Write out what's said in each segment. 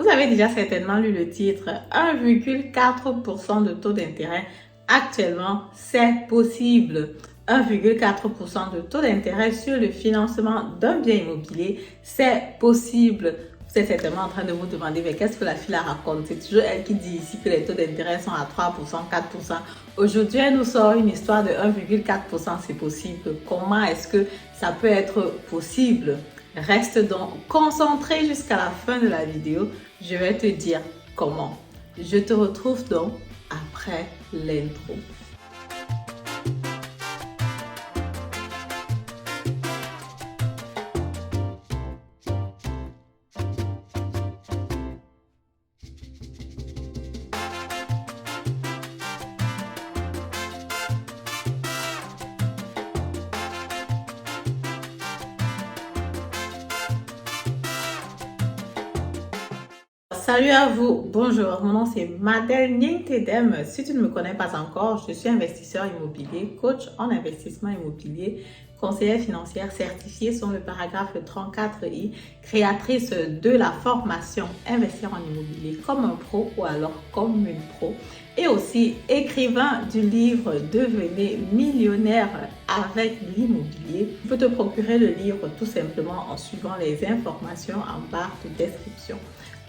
Vous avez déjà certainement lu le titre 1,4% de taux d'intérêt. Actuellement, c'est possible. 1,4% de taux d'intérêt sur le financement d'un bien immobilier, c'est possible. Vous êtes certainement en train de vous demander, mais qu'est-ce que la fille la raconte? C'est toujours elle qui dit ici que les taux d'intérêt sont à 3%, 4%. Aujourd'hui, elle nous sort une histoire de 1,4%, c'est possible. Comment est-ce que ça peut être possible? Reste donc concentré jusqu'à la fin de la vidéo. Je vais te dire comment. Je te retrouve donc après l'intro. Salut à vous, bonjour, mon nom c'est Madel Nyingtedem. Si tu ne me connais pas encore, je suis investisseur immobilier, coach en investissement immobilier, conseillère financière certifiée sur le paragraphe 34i, créatrice de la formation Investir en immobilier comme un pro ou alors comme une pro, et aussi écrivain du livre Devenez millionnaire avec l'immobilier. Tu peux te procurer le livre tout simplement en suivant les informations en barre de description.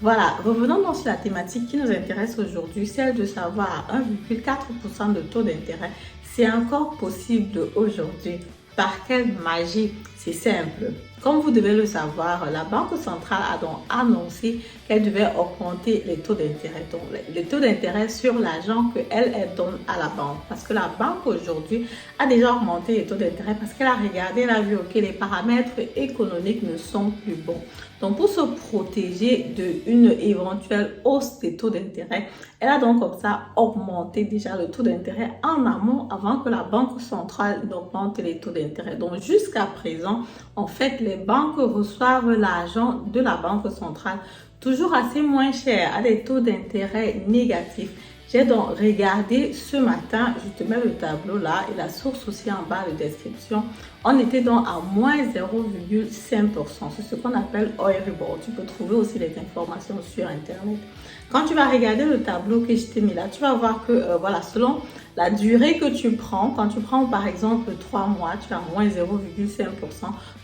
Voilà, revenons donc sur la thématique qui nous intéresse aujourd'hui, celle de savoir à 1,4% de taux d'intérêt, c'est encore possible aujourd'hui. Par quelle magie? C'est simple. Comme vous devez le savoir, la Banque centrale a donc annoncé qu'elle devait augmenter les taux d'intérêt. Donc, les taux d'intérêt sur l'argent qu'elle donne à la banque. Parce que la banque aujourd'hui a déjà augmenté les taux d'intérêt parce qu'elle a regardé, elle a vu que les paramètres économiques ne sont plus bons. Donc, pour se protéger d'une éventuelle hausse des taux d'intérêt, elle a donc comme ça augmenté déjà le taux d'intérêt en amont avant que la Banque centrale n'augmente les taux d'intérêt. Donc, jusqu'à présent, en fait, les banques reçoivent l'argent de la Banque centrale toujours assez moins cher, à des taux d'intérêt négatifs. J'ai donc regardé ce matin, je te mets le tableau là et la source aussi en bas de description. On était donc à moins 0,5%. C'est ce qu'on appelle Euribor. Tu peux trouver aussi les informations sur Internet. Quand tu vas regarder le tableau que je t'ai mis là, tu vas voir que voilà, selon la durée que tu prends, quand tu prends par exemple 3 mois, tu as moins 0,5%.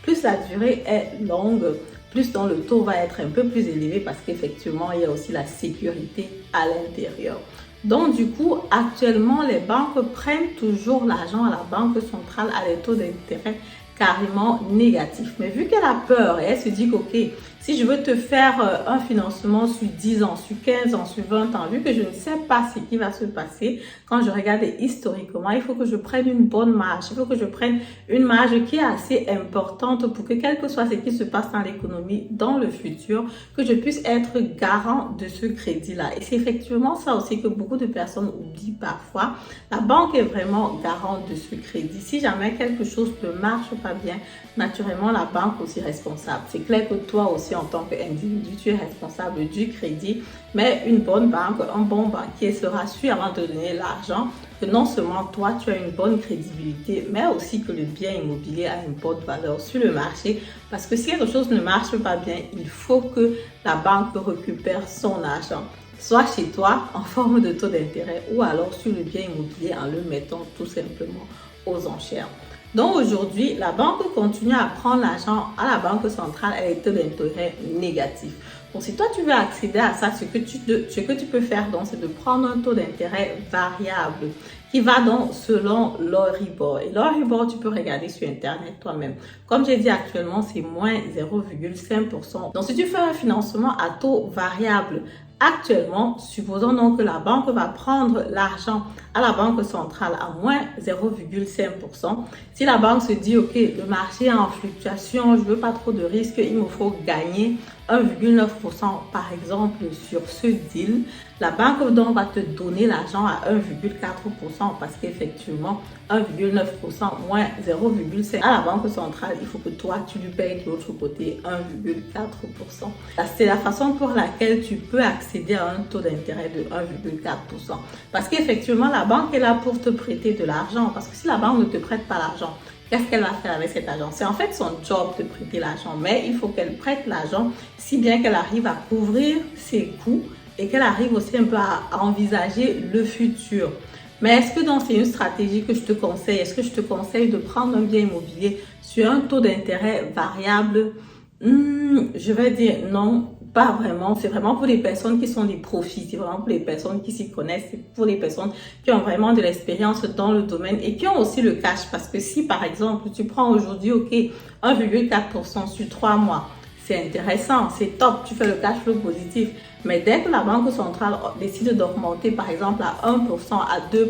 Plus la durée est longue, plus donc le taux va être un peu plus élevé parce qu'effectivement, il y a aussi la sécurité à l'intérieur. Donc, du coup, actuellement, les banques prennent toujours l'argent à la Banque centrale à des taux d'intérêt carrément négatifs. Mais vu qu'elle a peur et elle se dit que, ok, si je veux te faire un financement sur 10 ans, sur 15 ans, sur 20 ans, vu que je ne sais pas ce qui va se passer, quand je regarde historiquement, il faut que je prenne une bonne marge. Il faut que je prenne une marge qui est assez importante pour que, quel que soit ce qui se passe dans l'économie dans le futur, que je puisse être garant de ce crédit-là. Et c'est effectivement ça aussi que beaucoup de personnes oublient parfois. La banque est vraiment garante de ce crédit. Si jamais quelque chose ne marche pas bien, naturellement, la banque aussi est responsable. C'est clair que toi aussi, en tant qu'individu, tu es responsable du crédit, mais une bonne banque, un bon banquier sera sûr avant de donner l'argent que non seulement toi, tu as une bonne crédibilité, mais aussi que le bien immobilier a une bonne valeur sur le marché. Parce que si quelque chose ne marche pas bien, il faut que la banque récupère son argent, soit chez toi en forme de taux d'intérêt ou alors sur le bien immobilier en le mettant tout simplement aux enchères. Donc aujourd'hui, la banque continue à prendre l'argent à la Banque centrale à des taux d'intérêt négatifs. Donc si toi tu veux accéder à ça, ce que tu peux faire donc c'est de prendre un taux d'intérêt variable qui va donc selon l'Euribor. Et l'Euribor, tu peux regarder sur Internet toi-même. Comme j'ai dit actuellement, c'est moins 0,5%. Donc si tu fais un financement à taux variable, actuellement, supposons donc que la banque va prendre l'argent à la Banque centrale à moins 0,5%. Si la banque se dit, ok, le marché est en fluctuation, je veux pas trop de risques, il me faut gagner 1,9% par exemple sur ce deal, la banque donc va te donner l'argent à 1,4% parce qu'effectivement 1,9% moins 0,5% à la banque centrale, il faut que toi tu lui payes de l'autre côté 1,4%. C'est la façon pour laquelle tu peux accéder à un taux d'intérêt de 1,4%. Parce qu'effectivement la banque est là pour te prêter de l'argent. Parce que si la banque ne te prête pas l'argent, qu'est-ce qu'elle va faire avec cet argent? C'est en fait son job de prêter l'argent, mais il faut qu'elle prête l'argent si bien qu'elle arrive à couvrir ses coûts et qu'elle arrive aussi un peu à envisager le futur. Mais est-ce que c'est une stratégie que je te conseille? Est-ce que je te conseille de prendre un bien immobilier sur un taux d'intérêt variable? Je vais dire non, pas vraiment. C'est vraiment pour les personnes qui sont des profits. C'est vraiment pour les personnes qui s'y connaissent. C'est pour les personnes qui ont vraiment de l'expérience dans le domaine et qui ont aussi le cash. Parce que si, par exemple, tu prends aujourd'hui, OK, 1,4% sur 3 mois, c'est intéressant, c'est top, tu fais le cash flow positif. Mais dès que la banque centrale décide d'augmenter, par exemple, à 1%, à 2%,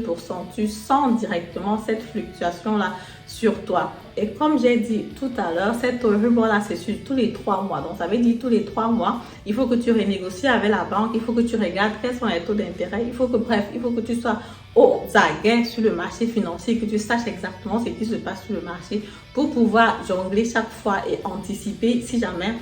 tu sens directement cette fluctuation-là sur toi. Et comme j'ai dit tout à l'heure, cette Euribor-là, c'est sur tous les 3 mois. Donc, ça veut dire tous les 3 mois, il faut que tu renégocies avec la banque, il faut que tu regardes quels sont les taux d'intérêt, il faut que tu sois aux aguets sur le marché financier, que tu saches exactement ce qui se passe sur le marché pour pouvoir jongler chaque fois et anticiper si jamais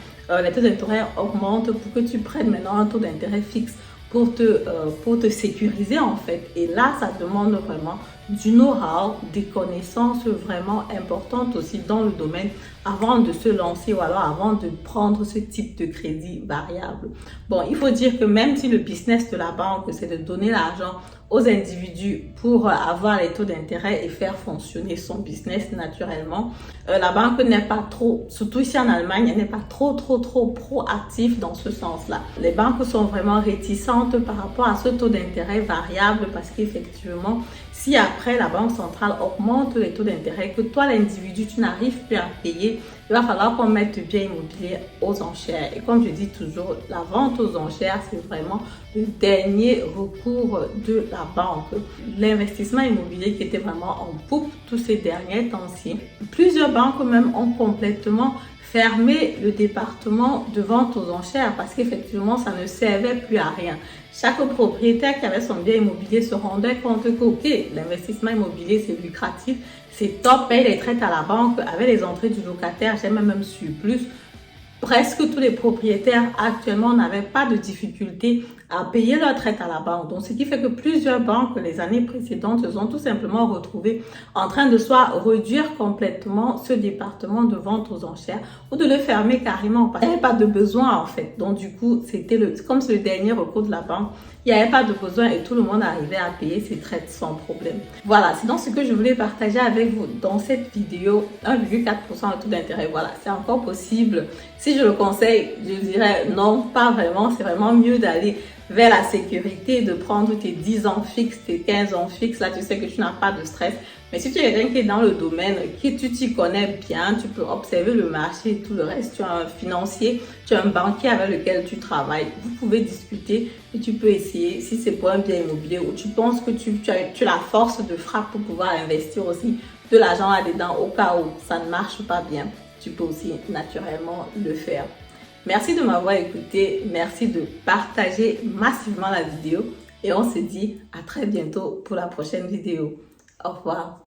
les taux d'intérêt augmentent pour que tu prennes maintenant un taux d'intérêt fixe pour te sécuriser en fait. Et là, ça demande vraiment du know-how, des connaissances vraiment importantes aussi dans le domaine avant de se lancer ou alors avant de prendre ce type de crédit variable. Bon, il faut dire que même si le business de la banque, c'est de donner l'argent aux individus pour avoir les taux d'intérêt et faire fonctionner son business naturellement, la banque n'est pas trop, surtout ici en Allemagne, elle n'est pas trop proactive dans ce sens-là. Les banques sont vraiment réticentes par rapport à ce taux d'intérêt variable parce qu'effectivement, si après la banque centrale augmente les taux d'intérêt, que toi l'individu, tu n'arrives plus à payer, il va falloir qu'on mette le bien immobilier aux enchères. Et comme je dis toujours, la vente aux enchères, c'est vraiment le dernier recours de la banque. L'investissement immobilier qui était vraiment en poupe tous ces derniers temps-ci. Plusieurs banques même ont complètement fermé le département de vente aux enchères parce qu'effectivement, ça ne servait plus à rien. Chaque propriétaire qui avait son bien immobilier se rendait compte que, ok, l'investissement immobilier, c'est lucratif, c'est top, paye les traites à la banque avec les entrées du locataire, j'ai même surplus. Presque tous les propriétaires actuellement n'avaient pas de difficulté à payer leur traite à la banque. Donc, ce qui fait que plusieurs banques, les années précédentes, se sont tout simplement retrouvées en train de soit réduire complètement ce département de vente aux enchères ou de le fermer carrément parce qu'il n'y avait pas de besoin en fait. Donc, du coup, comme c'est le dernier recours de la banque, il n'y avait pas de besoin et tout le monde arrivait à payer ses traites sans problème. Voilà, c'est donc ce que je voulais partager avec vous dans cette vidéo. 1,4% de taux d'intérêt, voilà, c'est encore possible. Si je le conseille, je dirais non, pas vraiment. C'est vraiment mieux d'aller vers la sécurité, de prendre tes 10 ans fixes, tes 15 ans fixes. Là, tu sais que tu n'as pas de stress. Mais si tu es quelqu'un qui est dans le domaine, tu t'y connais bien, tu peux observer le marché et tout le reste. Tu as un financier, tu as un banquier avec lequel tu travailles. Vous pouvez discuter et tu peux essayer si c'est pour un bien immobilier ou tu penses que tu as la force de frappe pour pouvoir investir aussi de l'argent là-dedans au cas où ça ne marche pas bien. Tu peux aussi naturellement le faire. Merci de m'avoir écouté. Merci de partager massivement la vidéo. Et on se dit à très bientôt pour la prochaine vidéo. Au revoir.